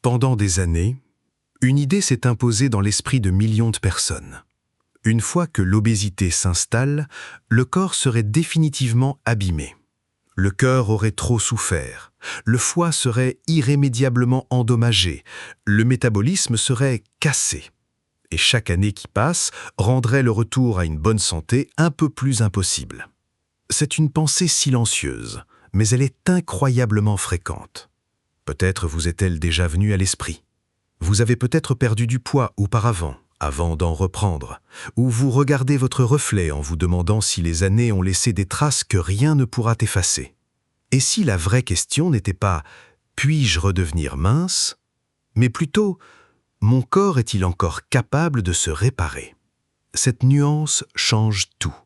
Pendant des années, une idée s'est imposée dans l'esprit de millions de personnes. Une fois que l'obésité s'installe, le corps serait définitivement abîmé. Le cœur aurait trop souffert, le foie serait irrémédiablement endommagé, le métabolisme serait cassé. Et chaque année qui passe rendrait le retour à une bonne santé un peu plus impossible. C'est une pensée silencieuse, mais elle est incroyablement fréquente. Peut-être vous est-elle déjà venue à l'esprit. Vous avez peut-être perdu du poids auparavant, avant d'en reprendre, ou vous regardez votre reflet en vous demandant si les années ont laissé des traces que rien ne pourra effacer. Et si la vraie question n'était pas « puis-je redevenir mince ?», mais plutôt « mon corps est-il encore capable de se réparer ?» Cette nuance change tout,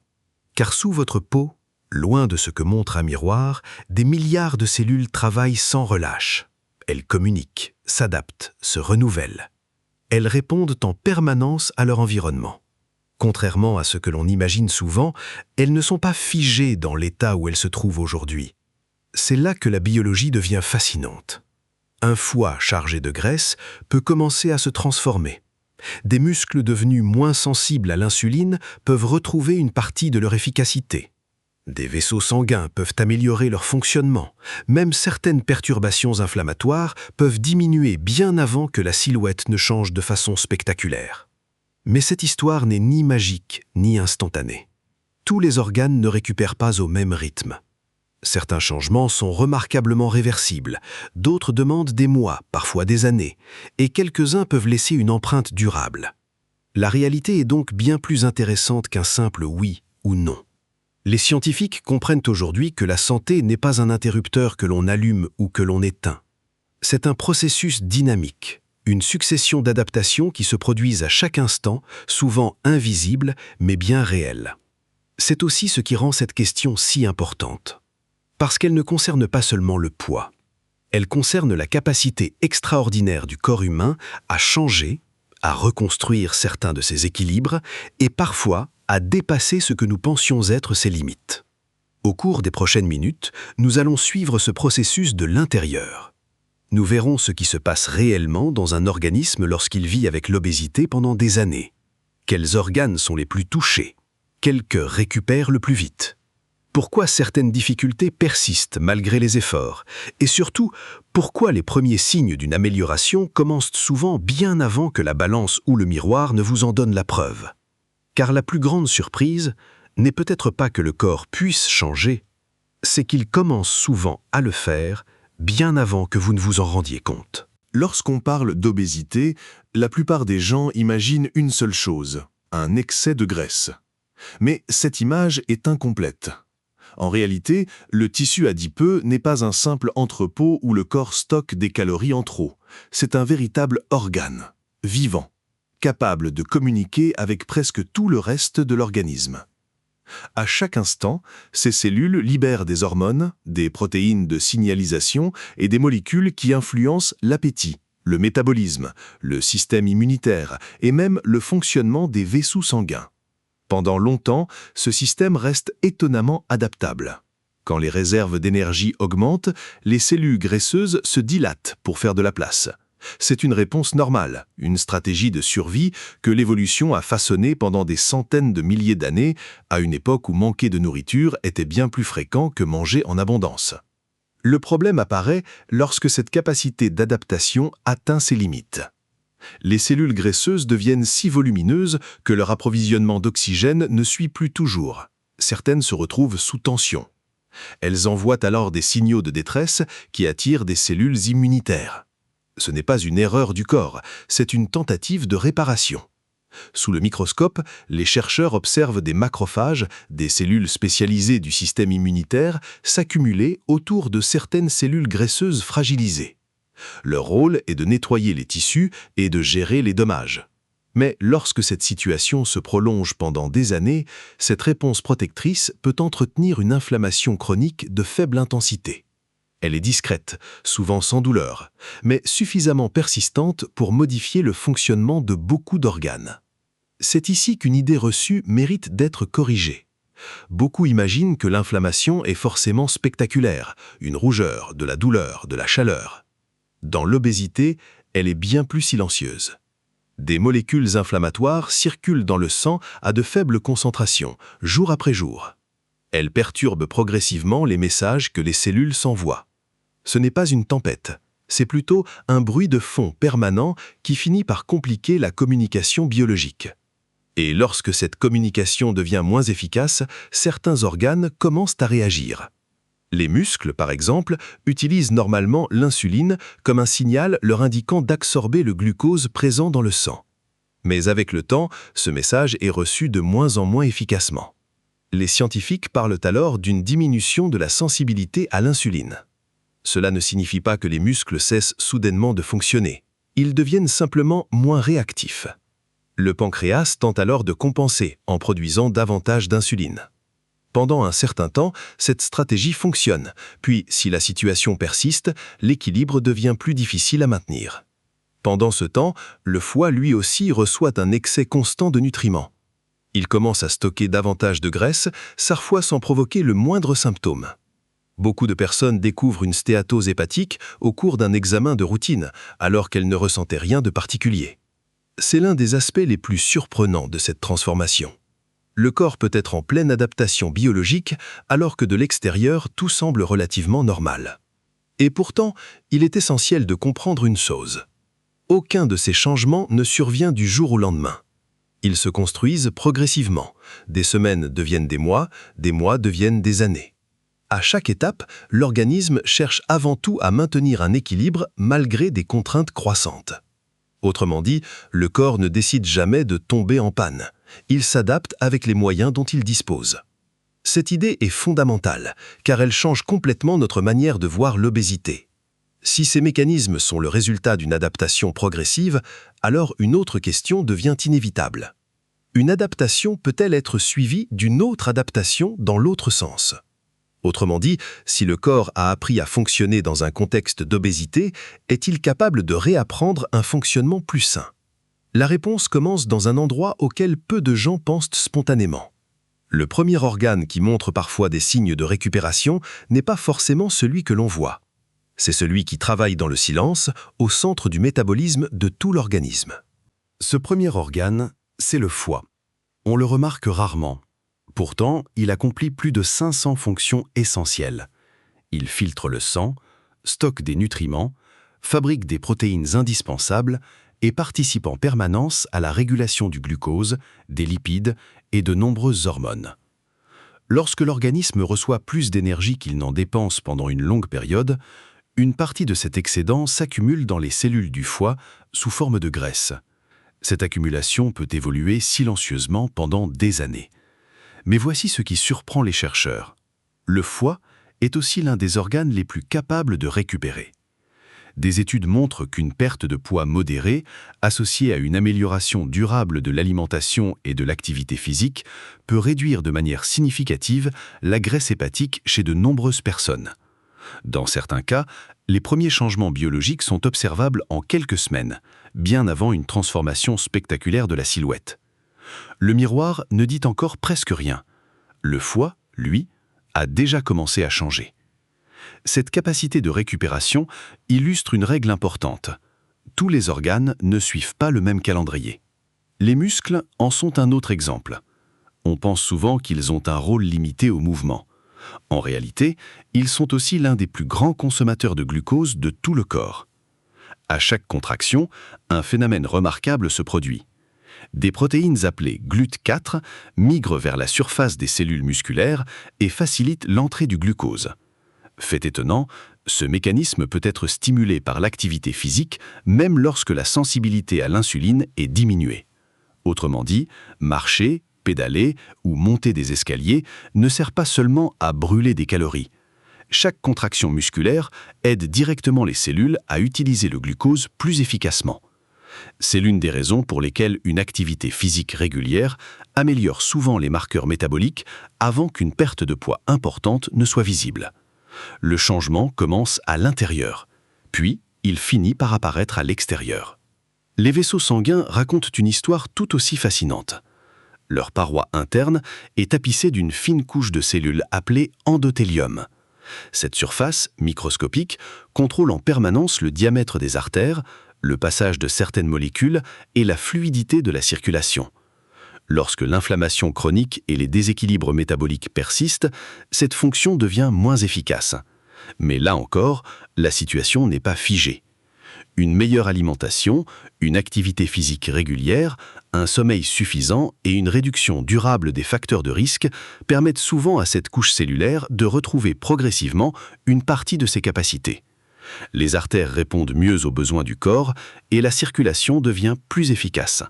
car sous votre peau, loin de ce que montre un miroir, des milliards de cellules travaillent sans relâche. Elles communiquent, s'adaptent, se renouvellent. Elles répondent en permanence à leur environnement. Contrairement à ce que l'on imagine souvent, elles ne sont pas figées dans l'état où elles se trouvent aujourd'hui. C'est là que la biologie devient fascinante. Un foie chargé de graisse peut commencer à se transformer. Des muscles devenus moins sensibles à l'insuline peuvent retrouver une partie de leur efficacité. Des vaisseaux sanguins peuvent améliorer leur fonctionnement. Même certaines perturbations inflammatoires peuvent diminuer bien avant que la silhouette ne change de façon spectaculaire. Mais cette histoire n'est ni magique ni instantanée. Tous les organes ne récupèrent pas au même rythme. Certains changements sont remarquablement réversibles, d'autres demandent des mois, parfois des années, et quelques-uns peuvent laisser une empreinte durable. La réalité est donc bien plus intéressante qu'un simple oui ou non. Les scientifiques comprennent aujourd'hui que la santé n'est pas un interrupteur que l'on allume ou que l'on éteint. C'est un processus dynamique, une succession d'adaptations qui se produisent à chaque instant, souvent invisibles, mais bien réelles. C'est aussi ce qui rend cette question si importante. Parce qu'elle ne concerne pas seulement le poids. Elle concerne la capacité extraordinaire du corps humain à changer, à reconstruire certains de ses équilibres et parfois à dépasser ce que nous pensions être ses limites. Au cours des prochaines minutes, nous allons suivre ce processus de l'intérieur. Nous verrons ce qui se passe réellement dans un organisme lorsqu'il vit avec l'obésité pendant des années. Quels organes sont les plus touchés? Quel cœur récupère le plus vite? Pourquoi certaines difficultés persistent malgré les efforts? Et surtout, pourquoi les premiers signes d'une amélioration commencent souvent bien avant que la balance ou le miroir ne vous en donnent la preuve? Car la plus grande surprise n'est peut-être pas que le corps puisse changer, c'est qu'il commence souvent à le faire bien avant que vous ne vous en rendiez compte. Lorsqu'on parle d'obésité, la plupart des gens imaginent une seule chose, un excès de graisse. Mais cette image est incomplète. En réalité, le tissu adipeux n'est pas un simple entrepôt où le corps stocke des calories en trop. C'est un véritable organe, vivant, capable de communiquer avec presque tout le reste de l'organisme. À chaque instant, ces cellules libèrent des hormones, des protéines de signalisation et des molécules qui influencent l'appétit, le métabolisme, le système immunitaire et même le fonctionnement des vaisseaux sanguins. Pendant longtemps, ce système reste étonnamment adaptable. Quand les réserves d'énergie augmentent, les cellules graisseuses se dilatent pour faire de la place. C'est une réponse normale, une stratégie de survie que l'évolution a façonnée pendant des centaines de milliers d'années, à une époque où manquer de nourriture était bien plus fréquent que manger en abondance. Le problème apparaît lorsque cette capacité d'adaptation atteint ses limites. Les cellules graisseuses deviennent si volumineuses que leur approvisionnement d'oxygène ne suit plus toujours. Certaines se retrouvent sous tension. Elles envoient alors des signaux de détresse qui attirent des cellules immunitaires. Ce n'est pas une erreur du corps, c'est une tentative de réparation. Sous le microscope, les chercheurs observent des macrophages, des cellules spécialisées du système immunitaire, s'accumuler autour de certaines cellules graisseuses fragilisées. Leur rôle est de nettoyer les tissus et de gérer les dommages. Mais lorsque cette situation se prolonge pendant des années, cette réponse protectrice peut entretenir une inflammation chronique de faible intensité. Elle est discrète, souvent sans douleur, mais suffisamment persistante pour modifier le fonctionnement de beaucoup d'organes. C'est ici qu'une idée reçue mérite d'être corrigée. Beaucoup imaginent que l'inflammation est forcément spectaculaire, une rougeur, de la douleur, de la chaleur. Dans l'obésité, elle est bien plus silencieuse. Des molécules inflammatoires circulent dans le sang à de faibles concentrations, jour après jour. Elles perturbent progressivement les messages que les cellules s'envoient. Ce n'est pas une tempête, c'est plutôt un bruit de fond permanent qui finit par compliquer la communication biologique. Et lorsque cette communication devient moins efficace, certains organes commencent à réagir. Les muscles, par exemple, utilisent normalement l'insuline comme un signal leur indiquant d'absorber le glucose présent dans le sang. Mais avec le temps, ce message est reçu de moins en moins efficacement. Les scientifiques parlent alors d'une diminution de la sensibilité à l'insuline. Cela ne signifie pas que les muscles cessent soudainement de fonctionner. Ils deviennent simplement moins réactifs. Le pancréas tente alors de compenser en produisant davantage d'insuline. Pendant un certain temps, cette stratégie fonctionne, puis si la situation persiste, l'équilibre devient plus difficile à maintenir. Pendant ce temps, le foie lui aussi reçoit un excès constant de nutriments. Il commence à stocker davantage de graisse, parfois sans provoquer le moindre symptôme. Beaucoup de personnes découvrent une stéatose hépatique au cours d'un examen de routine, alors qu'elles ne ressentaient rien de particulier. C'est l'un des aspects les plus surprenants de cette transformation. Le corps peut être en pleine adaptation biologique, alors que de l'extérieur, tout semble relativement normal. Et pourtant, il est essentiel de comprendre une chose. Aucun de ces changements ne survient du jour au lendemain. Ils se construisent progressivement. Des semaines deviennent des mois deviennent des années. À chaque étape, l'organisme cherche avant tout à maintenir un équilibre malgré des contraintes croissantes. Autrement dit, le corps ne décide jamais de tomber en panne. Il s'adapte avec les moyens dont il dispose. Cette idée est fondamentale, car elle change complètement notre manière de voir l'obésité. Si ces mécanismes sont le résultat d'une adaptation progressive, alors une autre question devient inévitable. Une adaptation peut-elle être suivie d'une autre adaptation dans l'autre sens ? Autrement dit, si le corps a appris à fonctionner dans un contexte d'obésité, est-il capable de réapprendre un fonctionnement plus sain ? La réponse commence dans un endroit auquel peu de gens pensent spontanément. Le premier organe qui montre parfois des signes de récupération n'est pas forcément celui que l'on voit. C'est celui qui travaille dans le silence, au centre du métabolisme de tout l'organisme. Ce premier organe, c'est le foie. On le remarque rarement. Pourtant, il accomplit plus de 500 fonctions essentielles. Il filtre le sang, stocke des nutriments, fabrique des protéines indispensables et participe en permanence à la régulation du glucose, des lipides et de nombreuses hormones. Lorsque l'organisme reçoit plus d'énergie qu'il n'en dépense pendant une longue période, une partie de cet excédent s'accumule dans les cellules du foie sous forme de graisse. Cette accumulation peut évoluer silencieusement pendant des années. Mais voici ce qui surprend les chercheurs. Le foie est aussi l'un des organes les plus capables de récupérer. Des études montrent qu'une perte de poids modérée, associée à une amélioration durable de l'alimentation et de l'activité physique, peut réduire de manière significative la graisse hépatique chez de nombreuses personnes. Dans certains cas, les premiers changements biologiques sont observables en quelques semaines, bien avant une transformation spectaculaire de la silhouette. Le miroir ne dit encore presque rien. Le foie, lui, a déjà commencé à changer. Cette capacité de récupération illustre une règle importante. Tous les organes ne suivent pas le même calendrier. Les muscles en sont un autre exemple. On pense souvent qu'ils ont un rôle limité au mouvement. En réalité, ils sont aussi l'un des plus grands consommateurs de glucose de tout le corps. À chaque contraction, un phénomène remarquable se produit. Des protéines appelées GLUT4 migrent vers la surface des cellules musculaires et facilitent l'entrée du glucose. Fait étonnant, ce mécanisme peut être stimulé par l'activité physique même lorsque la sensibilité à l'insuline est diminuée. Autrement dit, marcher, pédaler ou monter des escaliers ne sert pas seulement à brûler des calories. Chaque contraction musculaire aide directement les cellules à utiliser le glucose plus efficacement. C'est l'une des raisons pour lesquelles une activité physique régulière améliore souvent les marqueurs métaboliques avant qu'une perte de poids importante ne soit visible. Le changement commence à l'intérieur, puis il finit par apparaître à l'extérieur. Les vaisseaux sanguins racontent une histoire tout aussi fascinante. Leur paroi interne est tapissée d'une fine couche de cellules appelée endothélium. Cette surface, microscopique, contrôle en permanence le diamètre des artères, le passage de certaines molécules et la fluidité de la circulation. Lorsque l'inflammation chronique et les déséquilibres métaboliques persistent, cette fonction devient moins efficace. Mais là encore, la situation n'est pas figée. Une meilleure alimentation, une activité physique régulière, un sommeil suffisant et une réduction durable des facteurs de risque permettent souvent à cette couche cellulaire de retrouver progressivement une partie de ses capacités. Les artères répondent mieux aux besoins du corps et la circulation devient plus efficace.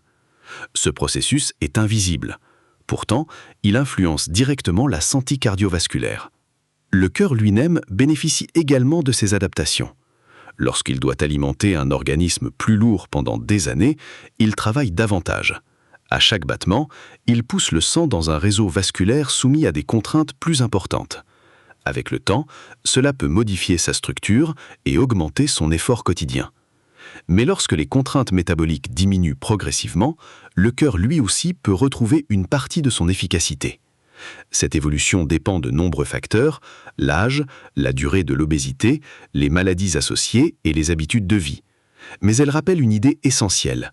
Ce processus est invisible. Pourtant, il influence directement la santé cardiovasculaire. Le cœur lui-même bénéficie également de ces adaptations. Lorsqu'il doit alimenter un organisme plus lourd pendant des années, il travaille davantage. À chaque battement, il pousse le sang dans un réseau vasculaire soumis à des contraintes plus importantes. Avec le temps, cela peut modifier sa structure et augmenter son effort quotidien. Mais lorsque les contraintes métaboliques diminuent progressivement, le cœur lui aussi peut retrouver une partie de son efficacité. Cette évolution dépend de nombreux facteurs, l'âge, la durée de l'obésité, les maladies associées et les habitudes de vie. Mais elle rappelle une idée essentielle.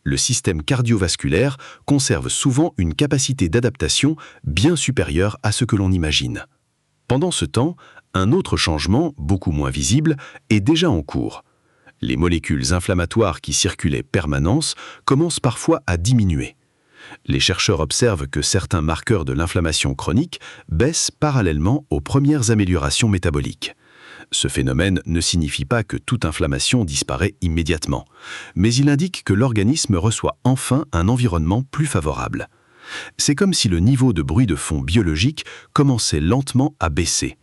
Le système cardiovasculaire conserve souvent une capacité d'adaptation bien supérieure à ce que l'on imagine. Pendant ce temps, un autre changement, beaucoup moins visible, est déjà en cours. Les molécules inflammatoires qui circulaient permanence commencent parfois à diminuer. Les chercheurs observent que certains marqueurs de l'inflammation chronique baissent parallèlement aux premières améliorations métaboliques. Ce phénomène ne signifie pas que toute inflammation disparaît immédiatement, mais il indique que l'organisme reçoit enfin un environnement plus favorable. C'est comme si le niveau de bruit de fond biologique commençait lentement à baisser.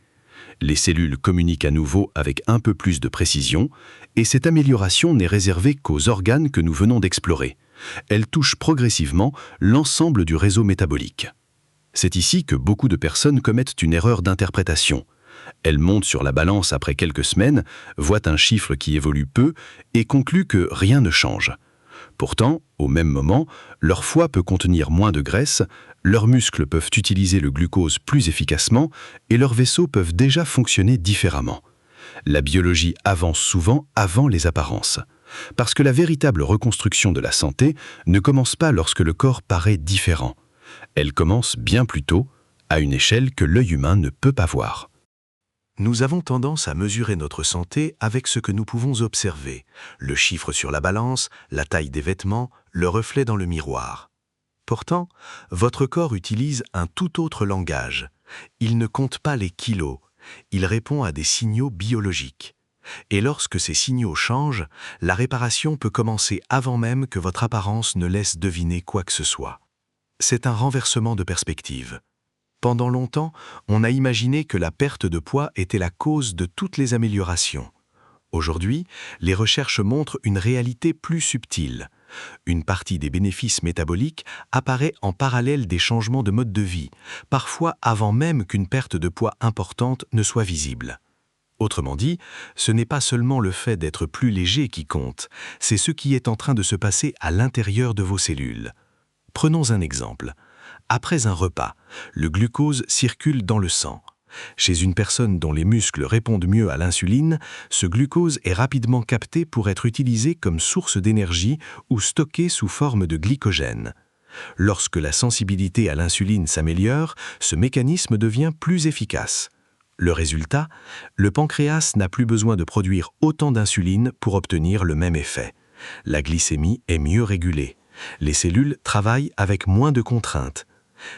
Les cellules communiquent à nouveau avec un peu plus de précision, et cette amélioration n'est réservée qu'aux organes que nous venons d'explorer. Elle touche progressivement l'ensemble du réseau métabolique. C'est ici que beaucoup de personnes commettent une erreur d'interprétation. Elles montent sur la balance après quelques semaines, voient un chiffre qui évolue peu et concluent que rien ne change. Pourtant, au même moment, leur foie peut contenir moins de graisse, leurs muscles peuvent utiliser le glucose plus efficacement et leurs vaisseaux peuvent déjà fonctionner différemment. La biologie avance souvent avant les apparences. Parce que la véritable reconstruction de la santé ne commence pas lorsque le corps paraît différent. Elle commence bien plus tôt, à une échelle que l'œil humain ne peut pas voir. Nous avons tendance à mesurer notre santé avec ce que nous pouvons observer, le chiffre sur la balance, la taille des vêtements, le reflet dans le miroir. Pourtant, votre corps utilise un tout autre langage. Il ne compte pas les kilos, il répond à des signaux biologiques. Et lorsque ces signaux changent, la réparation peut commencer avant même que votre apparence ne laisse deviner quoi que ce soit. C'est un renversement de perspective. Pendant longtemps, on a imaginé que la perte de poids était la cause de toutes les améliorations. Aujourd'hui, les recherches montrent une réalité plus subtile. Une partie des bénéfices métaboliques apparaît en parallèle des changements de mode de vie, parfois avant même qu'une perte de poids importante ne soit visible. Autrement dit, ce n'est pas seulement le fait d'être plus léger qui compte, c'est ce qui est en train de se passer à l'intérieur de vos cellules. Prenons un exemple. Après un repas, le glucose circule dans le sang. Chez une personne dont les muscles répondent mieux à l'insuline, ce glucose est rapidement capté pour être utilisé comme source d'énergie ou stocké sous forme de glycogène. Lorsque la sensibilité à l'insuline s'améliore, ce mécanisme devient plus efficace. Le résultat, le pancréas n'a plus besoin de produire autant d'insuline pour obtenir le même effet. La glycémie est mieux régulée. Les cellules travaillent avec moins de contraintes.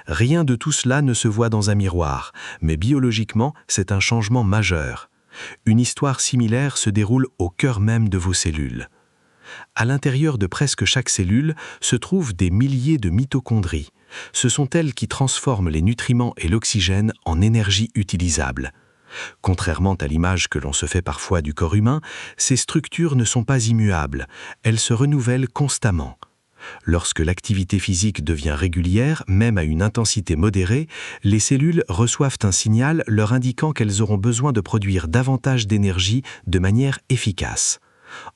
Rien de tout cela ne se voit dans un miroir, mais biologiquement, c'est un changement majeur. Une histoire similaire se déroule au cœur même de vos cellules. À l'intérieur de presque chaque cellule se trouvent des milliers de mitochondries. Ce sont elles qui transforment les nutriments et l'oxygène en énergie utilisable. Contrairement à l'image que l'on se fait parfois du corps humain, ces structures ne sont pas immuables, elles se renouvellent constamment. Lorsque l'activité physique devient régulière, même à une intensité modérée, les cellules reçoivent un signal leur indiquant qu'elles auront besoin de produire davantage d'énergie de manière efficace.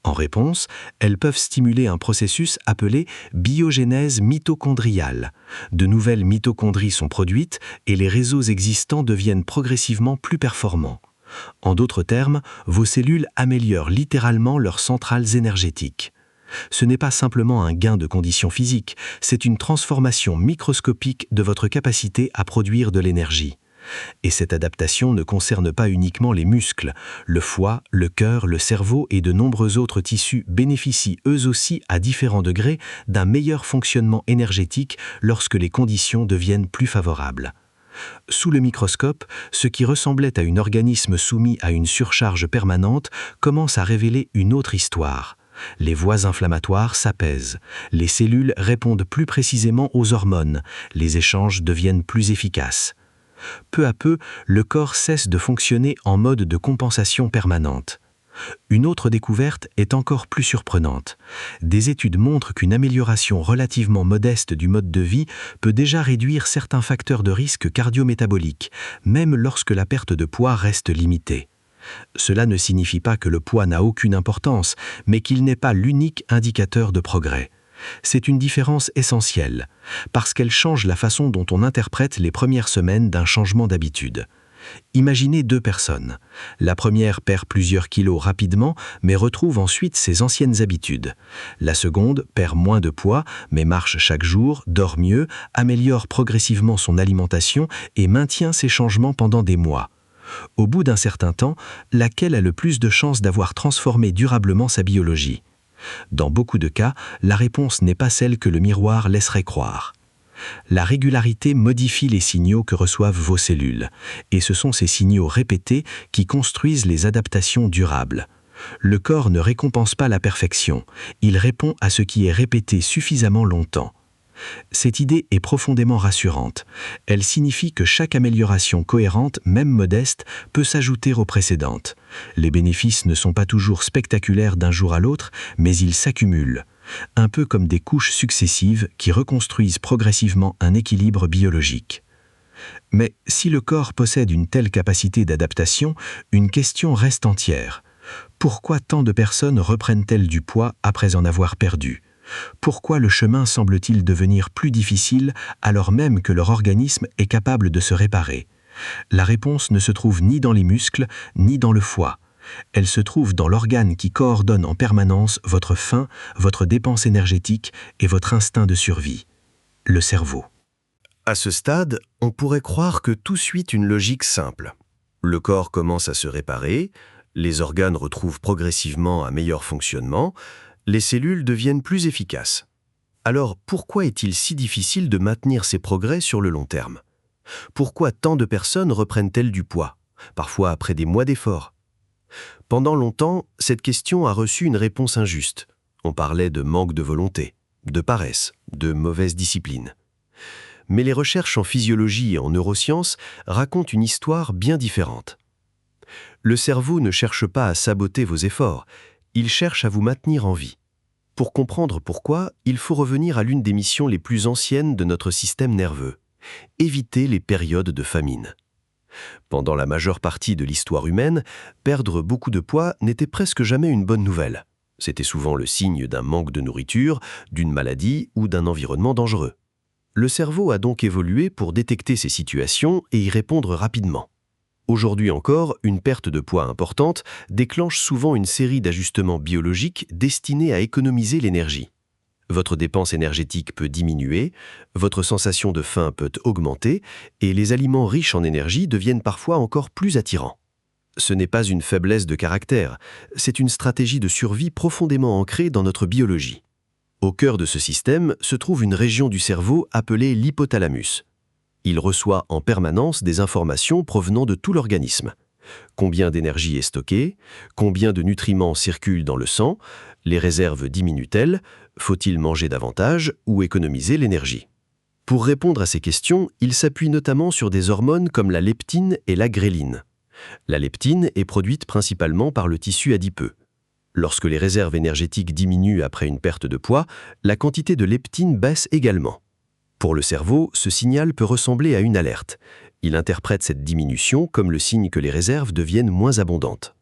En réponse, elles peuvent stimuler un processus appelé biogénèse mitochondriale. De nouvelles mitochondries sont produites et les réseaux existants deviennent progressivement plus performants. En d'autres termes, vos cellules améliorent littéralement leurs centrales énergétiques. Ce n'est pas simplement un gain de conditions physiques, c'est une transformation microscopique de votre capacité à produire de l'énergie. Et cette adaptation ne concerne pas uniquement les muscles. Le foie, le cœur, le cerveau et de nombreux autres tissus bénéficient eux aussi à différents degrés d'un meilleur fonctionnement énergétique lorsque les conditions deviennent plus favorables. Sous le microscope, ce qui ressemblait à un organisme soumis à une surcharge permanente commence à révéler une autre histoire. Les voies inflammatoires s'apaisent, les cellules répondent plus précisément aux hormones, les échanges deviennent plus efficaces. Peu à peu, le corps cesse de fonctionner en mode de compensation permanente. Une autre découverte est encore plus surprenante. Des études montrent qu'une amélioration relativement modeste du mode de vie peut déjà réduire certains facteurs de risque cardiométabolique, même lorsque la perte de poids reste limitée. Cela ne signifie pas que le poids n'a aucune importance, mais qu'il n'est pas l'unique indicateur de progrès. C'est une différence essentielle, parce qu'elle change la façon dont on interprète les premières semaines d'un changement d'habitude. Imaginez deux personnes. La première perd plusieurs kilos rapidement, mais retrouve ensuite ses anciennes habitudes. La seconde perd moins de poids, mais marche chaque jour, dort mieux, améliore progressivement son alimentation et maintient ces changements pendant des mois. Au bout d'un certain temps, laquelle a le plus de chances d'avoir transformé durablement sa biologie ? Dans beaucoup de cas, la réponse n'est pas celle que le miroir laisserait croire. La régularité modifie les signaux que reçoivent vos cellules, et ce sont ces signaux répétés qui construisent les adaptations durables. Le corps ne récompense pas la perfection, il répond à ce qui est répété suffisamment longtemps. Cette idée est profondément rassurante. Elle signifie que chaque amélioration cohérente, même modeste, peut s'ajouter aux précédentes. Les bénéfices ne sont pas toujours spectaculaires d'un jour à l'autre, mais ils s'accumulent. Un peu comme des couches successives qui reconstruisent progressivement un équilibre biologique. Mais si le corps possède une telle capacité d'adaptation, une question reste entière. Pourquoi tant de personnes reprennent-elles du poids après en avoir perdu ? Pourquoi le chemin semble-t-il devenir plus difficile alors même que leur organisme est capable de se réparer ? La réponse ne se trouve ni dans les muscles, ni dans le foie. Elle se trouve dans l'organe qui coordonne en permanence votre faim, votre dépense énergétique et votre instinct de survie, le cerveau. À ce stade, on pourrait croire que tout suit une logique simple. Le corps commence à se réparer, les organes retrouvent progressivement un meilleur fonctionnement, les cellules deviennent plus efficaces. Alors pourquoi est-il si difficile de maintenir ces progrès sur le long terme ? Pourquoi tant de personnes reprennent-elles du poids, parfois après des mois d'efforts ? Pendant longtemps, cette question a reçu une réponse injuste. On parlait de manque de volonté, de paresse, de mauvaise discipline. Mais les recherches en physiologie et en neurosciences racontent une histoire bien différente. Le cerveau ne cherche pas à saboter vos efforts, il cherche à vous maintenir en vie. Pour comprendre pourquoi, il faut revenir à l'une des missions les plus anciennes de notre système nerveux, éviter les périodes de famine. Pendant la majeure partie de l'histoire humaine, perdre beaucoup de poids n'était presque jamais une bonne nouvelle. C'était souvent le signe d'un manque de nourriture, d'une maladie ou d'un environnement dangereux. Le cerveau a donc évolué pour détecter ces situations et y répondre rapidement. Aujourd'hui encore, une perte de poids importante déclenche souvent une série d'ajustements biologiques destinés à économiser l'énergie. Votre dépense énergétique peut diminuer, votre sensation de faim peut augmenter et les aliments riches en énergie deviennent parfois encore plus attirants. Ce n'est pas une faiblesse de caractère, c'est une stratégie de survie profondément ancrée dans notre biologie. Au cœur de ce système se trouve une région du cerveau appelée l'hypothalamus. Il reçoit en permanence des informations provenant de tout l'organisme. Combien d'énergie est stockée? Combien de nutriments circulent dans le sang? Les réserves diminuent-elles? Faut-il manger davantage ou économiser l'énergie? Pour répondre à ces questions, il s'appuie notamment sur des hormones comme la leptine et la gréline. La leptine est produite principalement par le tissu adipeux. Lorsque les réserves énergétiques diminuent après une perte de poids, la quantité de leptine baisse également. Pour le cerveau, ce signal peut ressembler à une alerte. Il interprète cette diminution comme le signe que les réserves deviennent moins abondantes.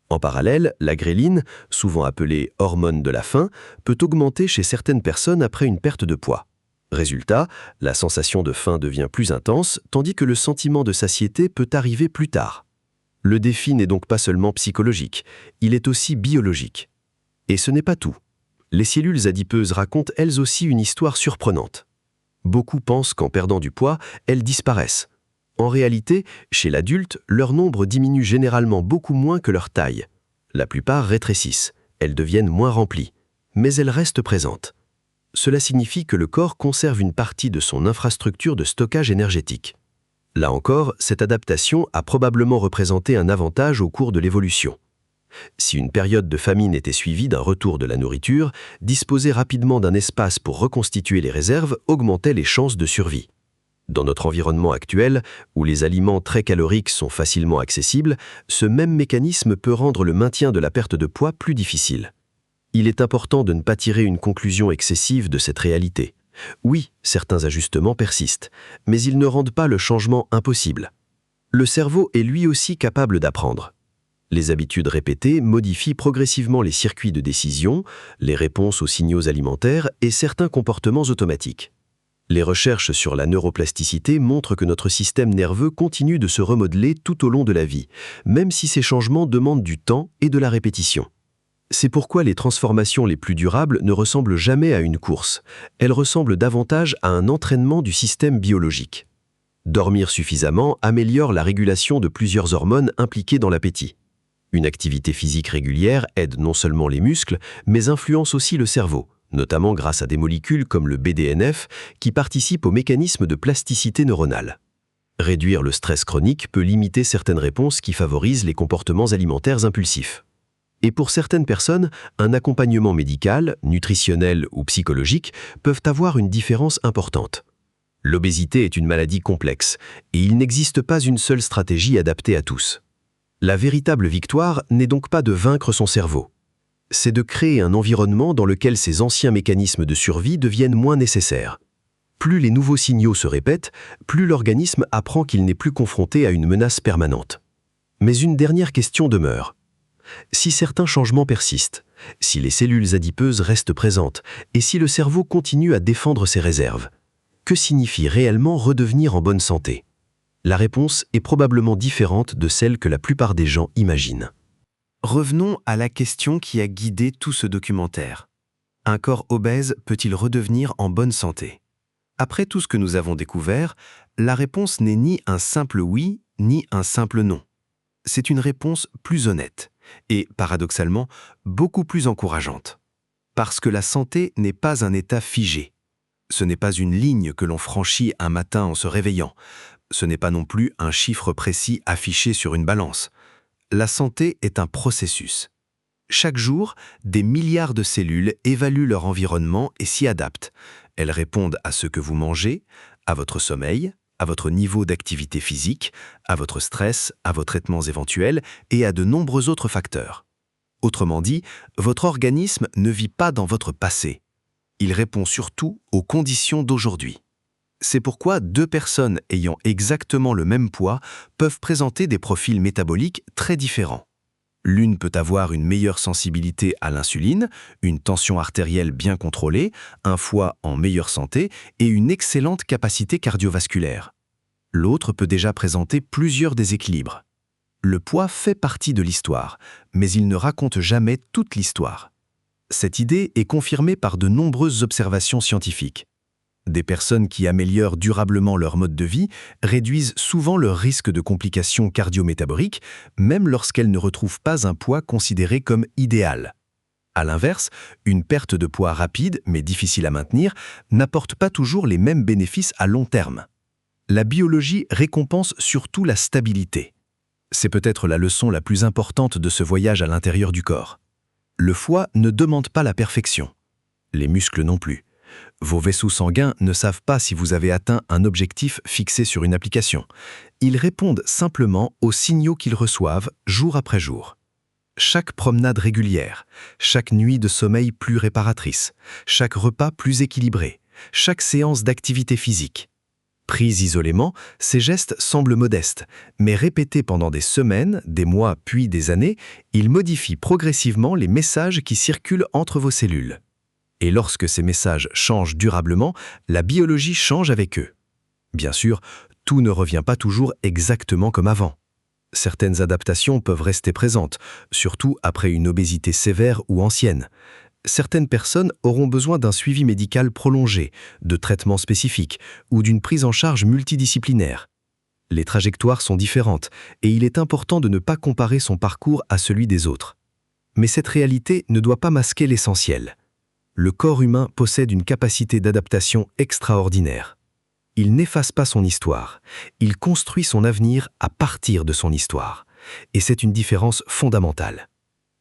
En parallèle, la gréline, souvent appelée hormone de la faim, peut augmenter chez certaines personnes après une perte de poids. Résultat, la sensation de faim devient plus intense, tandis que le sentiment de satiété peut arriver plus tard. Le défi n'est donc pas seulement psychologique, il est aussi biologique. Et ce n'est pas tout. Les cellules adipeuses racontent elles aussi une histoire surprenante. Beaucoup pensent qu'en perdant du poids, elles disparaissent. En réalité, chez l'adulte, leur nombre diminue généralement beaucoup moins que leur taille. La plupart rétrécissent, elles deviennent moins remplies, mais elles restent présentes. Cela signifie que le corps conserve une partie de son infrastructure de stockage énergétique. Là encore, cette adaptation a probablement représenté un avantage au cours de l'évolution. Si une période de famine était suivie d'un retour de la nourriture, disposer rapidement d'un espace pour reconstituer les réserves augmentait les chances de survie. Dans notre environnement actuel, où les aliments très caloriques sont facilement accessibles, ce même mécanisme peut rendre le maintien de la perte de poids plus difficile. Il est important de ne pas tirer une conclusion excessive de cette réalité. Oui, certains ajustements persistent, mais ils ne rendent pas le changement impossible. Le cerveau est lui aussi capable d'apprendre. Les habitudes répétées modifient progressivement les circuits de décision, les réponses aux signaux alimentaires et certains comportements automatiques. Les recherches sur la neuroplasticité montrent que notre système nerveux continue de se remodeler tout au long de la vie, même si ces changements demandent du temps et de la répétition. C'est pourquoi les transformations les plus durables ne ressemblent jamais à une course. Elles ressemblent davantage à un entraînement du système biologique. Dormir suffisamment améliore la régulation de plusieurs hormones impliquées dans l'appétit. Une activité physique régulière aide non seulement les muscles, mais influence aussi le cerveau, notamment grâce à des molécules comme le BDNF qui participent au mécanisme de plasticité neuronale. Réduire le stress chronique peut limiter certaines réponses qui favorisent les comportements alimentaires impulsifs. Et pour certaines personnes, un accompagnement médical, nutritionnel ou psychologique peuvent avoir une différence importante. L'obésité est une maladie complexe et il n'existe pas une seule stratégie adaptée à tous. La véritable victoire n'est donc pas de vaincre son cerveau. C'est de créer un environnement dans lequel ces anciens mécanismes de survie deviennent moins nécessaires. Plus les nouveaux signaux se répètent, plus l'organisme apprend qu'il n'est plus confronté à une menace permanente. Mais une dernière question demeure. Si certains changements persistent, si les cellules adipeuses restent présentes et si le cerveau continue à défendre ses réserves, que signifie réellement redevenir en bonne santé ? La réponse est probablement différente de celle que la plupart des gens imaginent. Revenons à la question qui a guidé tout ce documentaire. Un corps obèse peut-il redevenir en bonne santé ? Après tout ce que nous avons découvert, la réponse n'est ni un simple oui, ni un simple non. C'est une réponse plus honnête et, paradoxalement, beaucoup plus encourageante. Parce que la santé n'est pas un état figé. Ce n'est pas une ligne que l'on franchit un matin en se réveillant. Ce n'est pas non plus un chiffre précis affiché sur une balance. La santé est un processus. Chaque jour, des milliards de cellules évaluent leur environnement et s'y adaptent. Elles répondent à ce que vous mangez, à votre sommeil, à votre niveau d'activité physique, à votre stress, à vos traitements éventuels et à de nombreux autres facteurs. Autrement dit, votre organisme ne vit pas dans votre passé. Il répond surtout aux conditions d'aujourd'hui. C'est pourquoi deux personnes ayant exactement le même poids peuvent présenter des profils métaboliques très différents. L'une peut avoir une meilleure sensibilité à l'insuline, une tension artérielle bien contrôlée, un foie en meilleure santé et une excellente capacité cardiovasculaire. L'autre peut déjà présenter plusieurs déséquilibres. Le poids fait partie de l'histoire, mais il ne raconte jamais toute l'histoire. Cette idée est confirmée par de nombreuses observations scientifiques. Des personnes qui améliorent durablement leur mode de vie réduisent souvent leur risque de complications cardio-métaboliques, même lorsqu'elles ne retrouvent pas un poids considéré comme idéal. À l'inverse, une perte de poids rapide, mais difficile à maintenir, n'apporte pas toujours les mêmes bénéfices à long terme. La biologie récompense surtout la stabilité. C'est peut-être la leçon la plus importante de ce voyage à l'intérieur du corps. Le foie ne demande pas la perfection. Les muscles non plus. Vos vaisseaux sanguins ne savent pas si vous avez atteint un objectif fixé sur une application. Ils répondent simplement aux signaux qu'ils reçoivent jour après jour. Chaque promenade régulière, chaque nuit de sommeil plus réparatrice, chaque repas plus équilibré, chaque séance d'activité physique. Pris isolément, ces gestes semblent modestes, mais répétés pendant des semaines, des mois puis des années, ils modifient progressivement les messages qui circulent entre vos cellules. Et lorsque ces messages changent durablement, la biologie change avec eux. Bien sûr, tout ne revient pas toujours exactement comme avant. certaines adaptations peuvent rester présentes, surtout après une obésité sévère ou ancienne. Certaines personnes auront besoin d'un suivi médical prolongé, de traitements spécifiques ou d'une prise en charge multidisciplinaire. Les trajectoires sont différentes et il est important de ne pas comparer son parcours à celui des autres. Mais cette réalité ne doit pas masquer l'essentiel. Le corps humain possède une capacité d'adaptation extraordinaire. Il n'efface pas son histoire, il construit son avenir à partir de son histoire. Et c'est une différence fondamentale.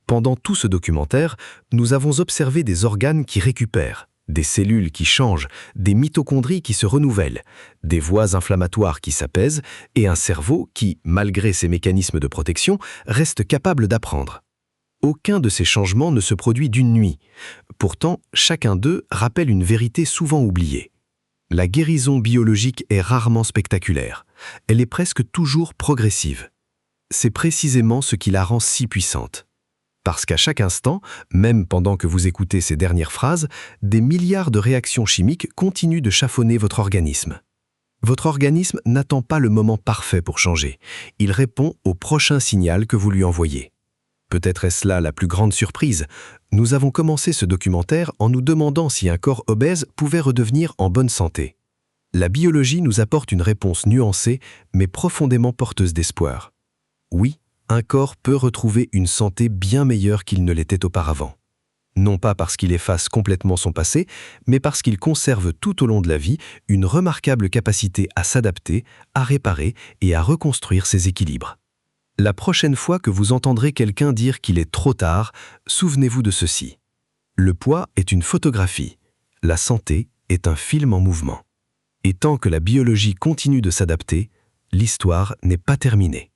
Pendant tout ce documentaire, nous avons observé des organes qui récupèrent, des cellules qui changent, des mitochondries qui se renouvellent, des voies inflammatoires qui s'apaisent et un cerveau qui, malgré ses mécanismes de protection, reste capable d'apprendre. Aucun de ces changements ne se produit d'une nuit. Pourtant, chacun d'eux rappelle une vérité souvent oubliée. La guérison biologique est rarement spectaculaire. Elle est presque toujours progressive. C'est précisément ce qui la rend si puissante. Parce qu'à chaque instant, même pendant que vous écoutez ces dernières phrases, des milliards de réactions chimiques continuent de chaffonner votre organisme. Votre organisme n'attend pas le moment parfait pour changer. Il répond au prochain signal que vous lui envoyez. Peut-être est-ce là la plus grande surprise. Nous avons commencé ce documentaire en nous demandant si un corps obèse pouvait redevenir en bonne santé. La biologie nous apporte une réponse nuancée, mais profondément porteuse d'espoir. Oui, un corps peut retrouver une santé bien meilleure qu'il ne l'était auparavant. Non pas parce qu'il efface complètement son passé, mais parce qu'il conserve tout au long de la vie une remarquable capacité à s'adapter, à réparer et à reconstruire ses équilibres. La prochaine fois que vous entendrez quelqu'un dire qu'il est trop tard, souvenez-vous de ceci. Le poids est une photographie. La santé est un film en mouvement. Et tant que la biologie continue de s'adapter, l'histoire n'est pas terminée.